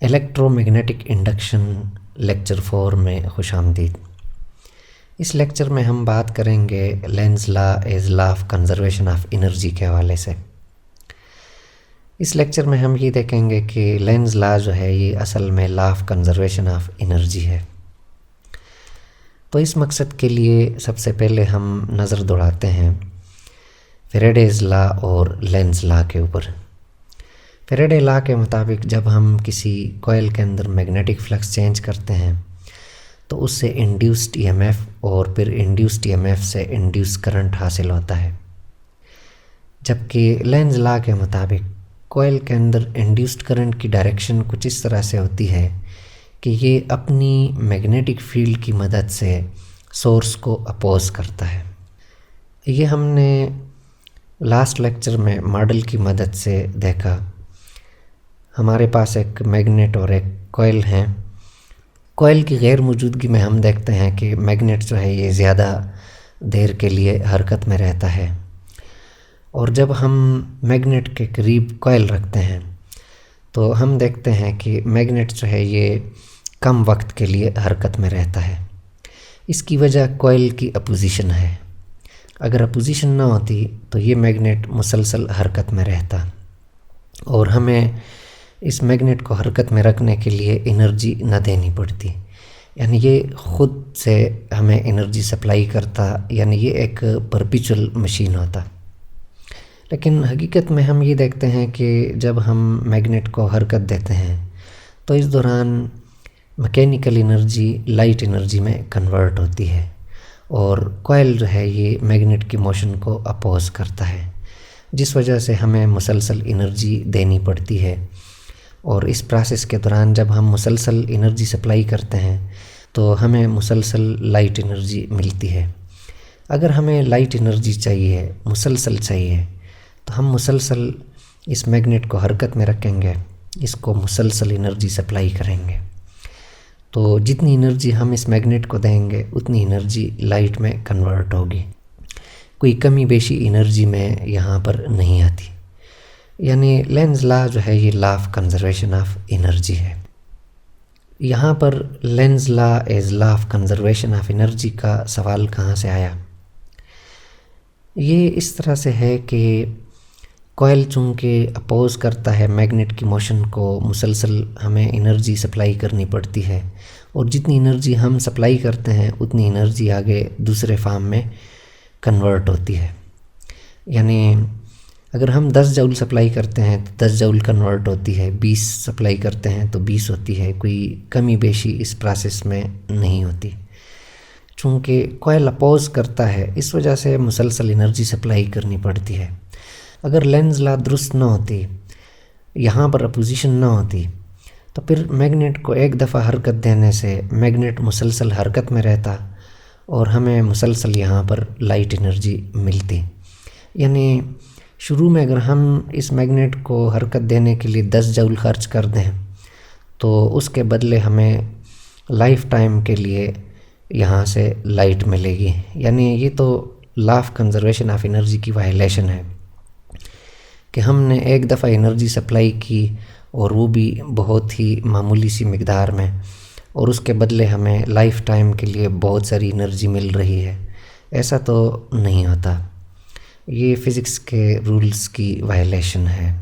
Electro magnetic induction lecture 4 میں خوش آمدید۔ اس لیکچر میں ہم بات کریں گے Lenz law as law of conservation of energy کے حوالے سے۔ اس لیکچر میں ہم یہ دیکھیں گے کہ لینز لا جو ہے یہ اصل میں لا آف کنزرویشن آف انرجی ہے۔ تو اس مقصد کے لیے سب سے پہلے ہم نظر دوڑاتے ہیں فیریڈیز لا اور لینز لا کے اوپر۔ فیریڈے لا کے مطابق جب ہم کسی کوئل کے اندر میگنیٹک فلکس چینج کرتے ہیں تو اس سے انڈیوسڈ ای ایم ایف اور پھر انڈیوسڈ ای ایم ایف سے انڈیوس کرنٹ حاصل ہوتا ہے، جبکہ لینز لا کے مطابق کوئل کے اندر انڈیوسڈ کرنٹ کی ڈائریکشن کچھ اس طرح سے ہوتی ہے کہ یہ اپنی میگنیٹک فیلڈ کی مدد سے سورس کو اپوز کرتا ہے۔ یہ ہم نے لاسٹ لیکچر میں ماڈل کی مدد سے دیکھا۔ ہمارے پاس ایک میگنیٹ اور ایک کوئل ہیں۔ کوئل کی غیر موجودگی میں ہم دیکھتے ہیں کہ میگنیٹ جو ہے یہ زیادہ دیر کے لیے حرکت میں رہتا ہے، اور جب ہم میگنیٹ کے قریب کوئل رکھتے ہیں تو ہم دیکھتے ہیں کہ میگنیٹ جو ہے یہ کم وقت کے لیے حرکت میں رہتا ہے۔ اس کی وجہ کوئل کی اپوزیشن ہے۔ اگر اپوزیشن نہ ہوتی تو یہ میگنیٹ مسلسل حرکت میں رہتا، اور ہمیں اس میگنیٹ کو حرکت میں رکھنے کے لیے انرجی نہ دینی پڑتی، یعنی یہ خود سے ہمیں انرجی سپلائی کرتا، یعنی یہ ایک پرپیچول مشین ہوتا۔ لیکن حقیقت میں ہم یہ دیکھتے ہیں کہ جب ہم میگنیٹ کو حرکت دیتے ہیں تو اس دوران میکینیکل انرجی لائٹ انرجی میں کنورٹ ہوتی ہے، اور کوئل جو ہے یہ میگنیٹ کی موشن کو اپوز کرتا ہے، جس وجہ سے ہمیں مسلسل انرجی دینی پڑتی ہے۔ اور اس پروسیس کے دوران جب ہم مسلسل انرجی سپلائی کرتے ہیں تو ہمیں مسلسل لائٹ انرجی ملتی ہے۔ اگر ہمیں لائٹ انرجی چاہیے، مسلسل چاہیے، تو ہم مسلسل اس میگنیٹ کو حرکت میں رکھیں گے، اس کو مسلسل انرجی سپلائی کریں گے، تو جتنی انرجی ہم اس میگنیٹ کو دیں گے اتنی انرجی لائٹ میں کنورٹ ہوگی، کوئی کمی بیشی انرجی میں یہاں پر نہیں آتی۔ یعنی لینز لا جو ہے یہ law of conservation of energy ہے۔ یہاں پر Lenz law as law of conservation of energy کا سوال کہاں سے آیا؟ یہ اس طرح سے ہے کہ کوئل چونکہ اپوز کرتا ہے میگنیٹ کی موشن کو، مسلسل ہمیں انرجی سپلائی کرنی پڑتی ہے، اور جتنی انرجی ہم سپلائی کرتے ہیں اتنی انرجی آگے دوسرے فارم میں کنورٹ ہوتی ہے۔ یعنی اگر ہم 10 جول سپلائی کرتے ہیں تو 10 جول کنورٹ ہوتی ہے، 20 سپلائی کرتے ہیں تو 20 ہوتی ہے، کوئی کمی بیشی اس پروسیس میں نہیں ہوتی۔ چونکہ کوئل اپوز کرتا ہے اس وجہ سے مسلسل انرجی سپلائی کرنی پڑتی ہے۔ اگر لینز لا درست نہ ہوتی، یہاں پر اپوزیشن نہ ہوتی، تو پھر میگنیٹ کو ایک دفعہ حرکت دینے سے میگنیٹ مسلسل حرکت میں رہتا اور ہمیں مسلسل یہاں پر لائٹ انرجی ملتی۔ یعنی شروع میں اگر ہم اس میگنیٹ کو حرکت دینے کے لیے 10 جول خرچ کر دیں تو اس کے بدلے ہمیں لائف ٹائم کے لیے یہاں سے لائٹ ملے گی۔ یعنی یہ تو لا آف کنزرویشن آف انرجی کی وائلیشن ہے کہ ہم نے ایک دفعہ انرجی سپلائی کی، اور وہ بھی بہت ہی معمولی سی مقدار میں، اور اس کے بدلے ہمیں لائف ٹائم کے لیے بہت ساری انرجی مل رہی ہے۔ ایسا تو نہیں ہوتا، یہ فزکس کے رولز کی وائلیشن ہے۔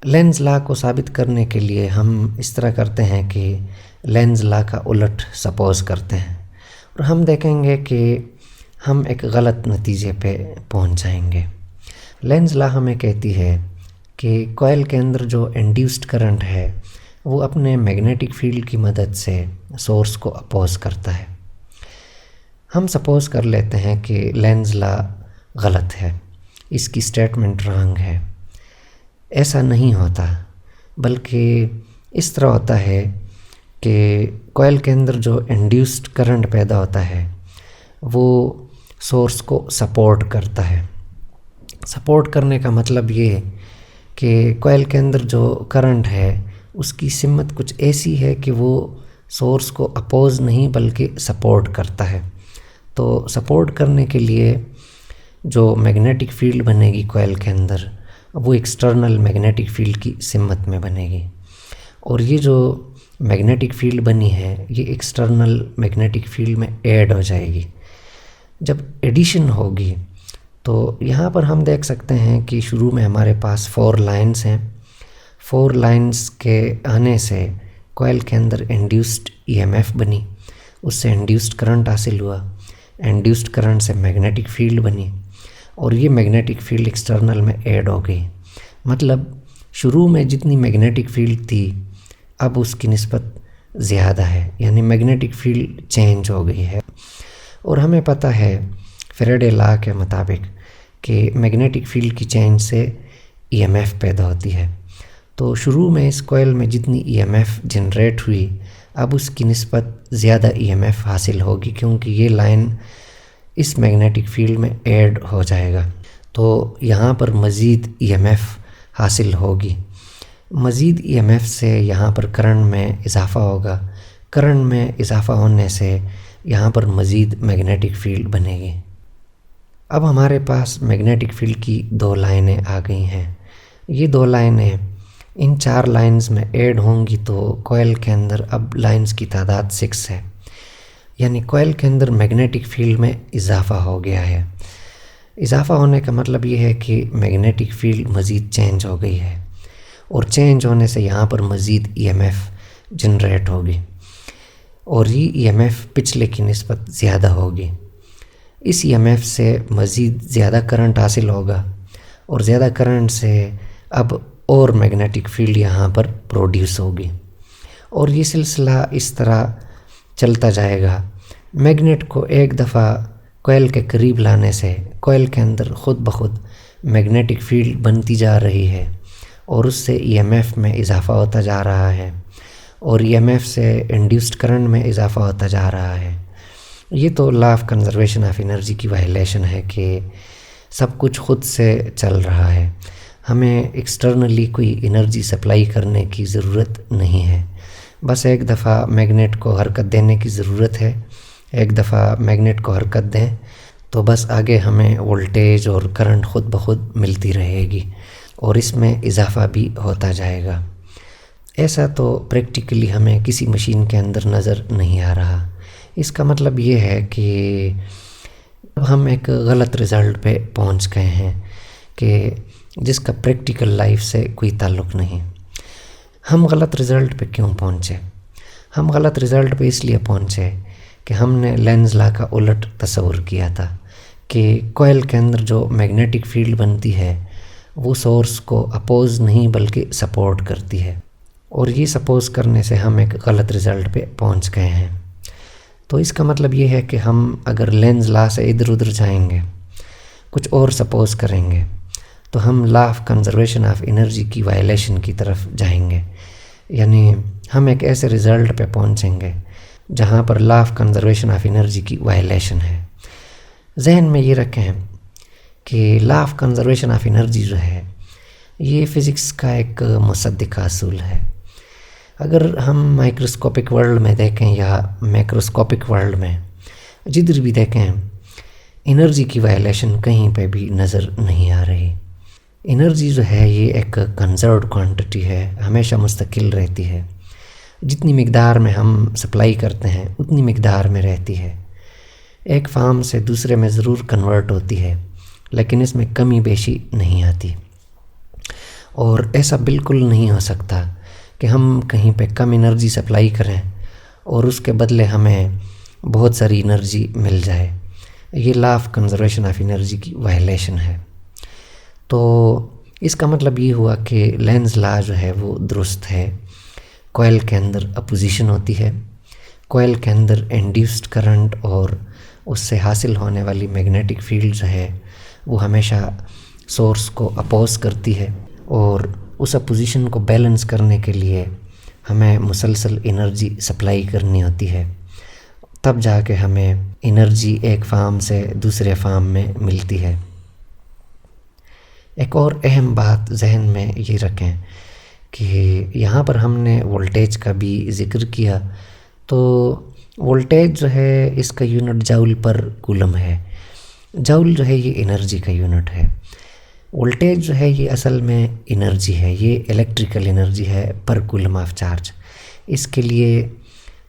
لینز لا کو ثابت کرنے کے لیے ہم اس طرح کرتے ہیں کہ لینز لا کا الٹ سپوز کرتے ہیں، اور ہم دیکھیں گے کہ ہم ایک غلط نتیجے پہ پہنچ جائیں گے۔ لینز لا ہمیں کہتی ہے کہ کوئل کے اندر جو انڈیوسڈ کرنٹ ہے وہ اپنے میگنیٹک فیلڈ کی مدد سے سورس کو اپوز کرتا ہے۔ ہم سپوز کر لیتے ہیں کہ لینز لا غلط ہے، اس کی سٹیٹمنٹ رانگ ہے۔ ایسا نہیں ہوتا، بلکہ اس طرح ہوتا ہے کہ کوئل کے اندر جو انڈیوسڈ کرنٹ پیدا ہوتا ہے وہ سورس کو سپورٹ کرتا ہے۔ سپورٹ کرنے کا مطلب یہ کہ کوئل کے اندر جو کرنٹ ہے اس کی سمت کچھ ایسی ہے کہ وہ سورس کو اپوز نہیں بلکہ سپورٹ کرتا ہے۔ تو سپورٹ کرنے کے لیے جو میگنیٹک فیلڈ بنے گی کوئل کے اندر وہ ایکسٹرنل میگنیٹک فیلڈ کی سمت میں بنے گی، اور یہ جو میگنیٹک فیلڈ بنی ہے یہ ایکسٹرنل میگنیٹک فیلڈ میں ایڈ ہو جائے گی. جب ایڈیشن ہوگی تو یہاں پر ہم دیکھ سکتے ہیں کہ شروع میں ہمارے پاس 4 لائنز ہیں. 4 لائنز کے آنے سے کوئل کے اندر انڈیوسڈ ای ایم ایف بنی، اس سے انڈیوسڈ کرنٹ حاصل ہوا، انڈیوسڈ کرنٹ سے میگنیٹک فیلڈ بنی اور یہ میگنیٹک فیلڈ ایکسٹرنل میں ایڈ ہو گئی. مطلب شروع میں جتنی میگنیٹک فیلڈ تھی اب اس کی نسبت زیادہ ہے، یعنی میگنیٹک فیلڈ چینج ہو گئی ہے. اور ہمیں پتہ ہے فیریڈے لا کے مطابق کہ میگنیٹک فیلڈ کی چینج سے ای ایم ایف پیدا ہوتی ہے. تو شروع میں اس کوئل میں جتنی ای ایم ایف جنریٹ ہوئی اب اس کی نسبت زیادہ ای ایم ایف حاصل ہوگی کیونکہ یہ لائن اس میگنیٹک فیلڈ میں ایڈ ہو جائے گا. تو یہاں پر مزید ای ایم ایف حاصل ہوگی. مزید ای ایم ایف سے یہاں پر کرنٹ میں اضافہ ہوگا. کرنٹ میں اضافہ ہونے سے یہاں پر مزید میگنیٹک فیلڈ بنے گی. اب ہمارے پاس میگنیٹک فیلڈ کی 2 لائنیں آ گئی ہیں. یہ 2 لائنیں ان 4 لائنز میں ایڈ ہوں گی تو کوئل کے اندر اب لائنز کی تعداد 6 ہے، یعنی کوئل کے اندر میگنیٹک فیلڈ میں اضافہ ہو گیا ہے. اضافہ ہونے کا مطلب یہ ہے کہ میگنیٹک فیلڈ مزید چینج ہو گئی ہے اور چینج ہونے سے یہاں پر مزید ای ایم ایف جنریٹ ہوگی اور یہ ای ایم ایف پچھلے کی نسبت زیادہ ہوگی. اس ای ایم ایف سے مزید زیادہ کرنٹ حاصل ہوگا اور زیادہ کرنٹ سے اب اور میگنیٹک فیلڈ یہاں پر پروڈیوس ہوگی اور یہ سلسلہ اس طرح چلتا جائے گا. میگنیٹ کو ایک دفعہ کوئل کے قریب لانے سے کوئل کے اندر خود بخود میگنیٹک فیلڈ بنتی جا رہی ہے اور اس سے ای ایم ایف میں اضافہ ہوتا جا رہا ہے اور ای ایم ایف سے انڈیوسڈ کرنٹ میں اضافہ ہوتا جا رہا ہے. یہ تو لا آف کنزرویشن آف انرجی کی وائلیشن ہے کہ سب کچھ خود سے چل رہا ہے، ہمیں ایکسٹرنلی کوئی انرجی سپلائی کرنے کی ضرورت نہیں ہے. بس ایک دفعہ میگنیٹ کو حرکت دینے کی ضرورت ہے، ایک دفعہ میگنیٹ کو حرکت دیں تو بس آگے ہمیں وولٹیج اور کرنٹ خود بخود ملتی رہے گی اور اس میں اضافہ بھی ہوتا جائے گا. ایسا تو پریکٹیکلی ہمیں کسی مشین کے اندر نظر نہیں آ رہا. اس کا مطلب یہ ہے کہ ہم ایک غلط رزلٹ پہ پہنچ گئے ہیں کہ جس کا پریکٹیکل لائف سے کوئی تعلق نہیں. ہم غلط رزلٹ پہ کیوں پہنچے؟ ہم غلط رزلٹ پہ اس لیے پہنچے کہ ہم نے لینز لا کا الٹ تصور کیا تھا کہ کوئل کے اندر جو میگنیٹک فیلڈ بنتی ہے وہ سورس کو اپوز نہیں بلکہ سپورٹ کرتی ہے اور یہ سپوز کرنے سے ہم ایک غلط رزلٹ پہ پہنچ گئے ہیں. تو اس کا مطلب یہ ہے کہ ہم اگر لینز لا سے ادھر ادھر جائیں گے، کچھ اور سپوز کریں گے تو ہم لا آف کنزرویشن آف انرجی کی وائلیشن کی طرف جائیں گے. یعنی ہم ایک ایسے رزلٹ پہ پہنچیں گے جہاں پر law of conservation of energy کی وائلیشن ہے. ذہن میں یہ رکھیں کہ law of conservation of energy جو ہے یہ فزکس کا ایک مصدقہ اصول ہے. اگر ہم مائکروسکوپک ورلڈ میں دیکھیں یا میکروسکوپک ورلڈ میں جدھر بھی دیکھیں انرجی کی وائلیشن کہیں پہ بھی نظر نہیں آ رہی. انرجی جو ہے یہ ایک کنزروڈ کوانٹٹی ہے، ہمیشہ مستقل رہتی ہے. جتنی مقدار میں ہم سپلائی کرتے ہیں اتنی مقدار میں رہتی ہے. ایک فارم سے دوسرے میں ضرور کنورٹ ہوتی ہے لیکن اس میں کمی بیشی نہیں آتی. اور ایسا بالکل نہیں ہو سکتا کہ ہم کہیں پہ کم انرجی سپلائی کریں اور اس کے بدلے ہمیں بہت ساری انرجی مل جائے. یہ law of conservation of energy کی وائلیشن ہے. تو اس کا مطلب یہ ہوا کہ لینز لا جو ہے وہ درست ہے. کوئل کے اندر اپوزیشن ہوتی ہے، کوئل کے اندر انڈیوسڈ کرنٹ اور اس سے حاصل ہونے والی میگنیٹک فیلڈ جو ہے وہ ہمیشہ سورس کو اپوز کرتی ہے اور اس اپوزیشن کو بیلنس کرنے کے لیے ہمیں مسلسل انرجی سپلائی کرنی ہوتی ہے. تب جا کے ہمیں انرجی ایک فارم سے دوسرے فارم میں ملتی ہے. ایک اور اہم بات ذہن میں یہ رکھیں کہ یہاں پر ہم نے وولٹیج کا بھی ذکر کیا تو وولٹیج جو ہے اس کا یونٹ جاؤل پر کولم ہے. جاؤل جو ہے یہ انرجی کا یونٹ ہے. وولٹیج جو ہے یہ اصل میں انرجی ہے، یہ الیکٹریکل انرجی ہے پر کولم آف چارج۔ اس کے لیے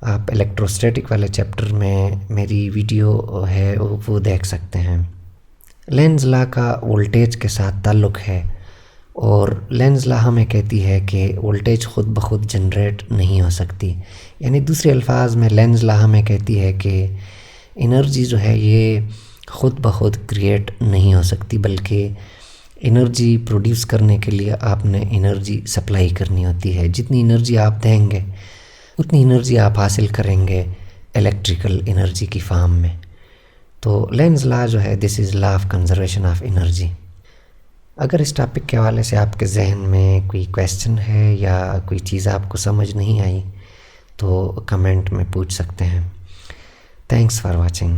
آپ الیکٹروسٹیٹک والے چیپٹر میں میری ویڈیو ہے وہ دیکھ سکتے ہیں۔ لینز لا کا وولٹیج کے ساتھ تعلق ہے، اور لینز لا ہمیں کہتی ہے کہ وولٹیج خود بخود جنریٹ نہیں ہو سکتی، یعنی دوسرے الفاظ میں لینز لا ہمیں کہتی ہے کہ انرجی جو ہے یہ خود بخود کریٹ نہیں ہو سکتی، بلکہ انرجی پروڈیوس کرنے کے لیے آپ نے انرجی سپلائی کرنی ہوتی ہے۔ جتنی انرجی آپ دیں گے اتنی انرجی آپ حاصل کریں گے الیکٹریکل انرجی کی فارم میں۔ تو لینز لا جو ہے this is law of conservation of energy. اگر اس ٹاپک کے حوالے سے آپ کے ذہن میں کوئی کویسچن ہے یا کوئی چیز آپ کو سمجھ نہیں آئی تو کمنٹ میں پوچھ سکتے ہیں۔ Thanks for watching.